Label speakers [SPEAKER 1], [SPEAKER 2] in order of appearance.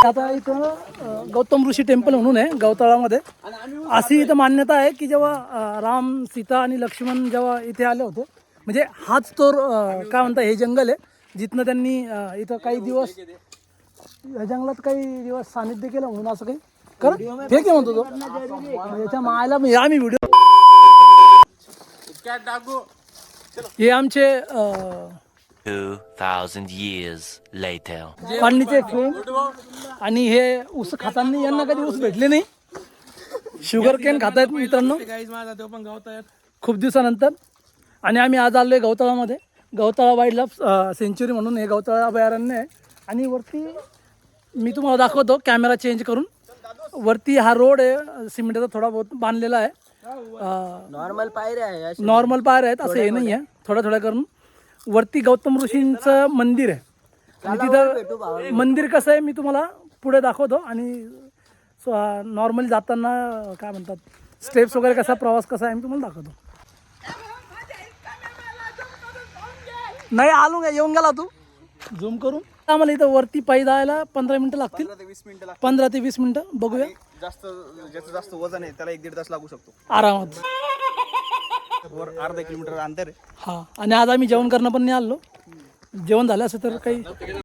[SPEAKER 1] आता इथं गौतम ऋषी टेम्पल म्हणून आहे गवताळामध्ये. अशी इथं मान्यता आहे की जेव्हा राम, सीता आणि लक्ष्मण जेव्हा इथे आले होते, म्हणजे हाच तो काय म्हणता हे जंगल आहे जिथनं त्यांनी इथं काही दिवस या जंगलात काही दिवस सानिध्य केलं म्हणून असं काही कर फेक आहे म्हणतो तो. याच्या मायला आम्ही व्हिडिओ हे आमचे
[SPEAKER 2] 2000 years later.
[SPEAKER 1] कॉलनीचे फ्रेंड आणि हे ऊस खाताना यांना कधी ऊस भेटले नाही. शुगर केन खातायत मित्रांनो खूप दिवसानंतर. आणि आम्ही आज आलोय गवताळामध्ये. गवताळा वाईल्ड लाईफ सेंच्युरी म्हणून हे गवताळा अभयारण्य आहे. आणि वरती मी तुम्हाला दाखवतो कॅमेरा चेंज करून. वरती हा रोड आहे सिमेंटचा थोडा बहुत बांधलेला आहे.
[SPEAKER 3] नॉर्मल पायऱ्या आहे.
[SPEAKER 1] नॉर्मल पायर आहेत असं हे नाही आहे. थोडं थोडं करून वरती गौतम ऋषींचं मंदिर आहे. आणि तिथं मंदिर कसं आहे मी तुम्हाला पुढे दाखवतो. आणि नॉर्मली जाताना काय म्हणतात स्टेप्स वगैरे कसा प्रवास कसा आहे मी तुम्हाला दाखवतो. नाही आलो का येऊन गेला तू झूम करून. आम्हाला इथं वरती पायी जायला 15 मिनिटं लागतील. 15 ते 20 मिनिटं बघूया.
[SPEAKER 4] ज्याचं जास्त वजन आहे त्याला 1-1.5 तास लागू शकतो
[SPEAKER 1] आरामात.
[SPEAKER 4] वर अर्धा किलोमीटर अंतर आहे.
[SPEAKER 1] हा आणि आज आम्ही जेवण करणं पण नाही आलो. जेवण झालं असं तर काही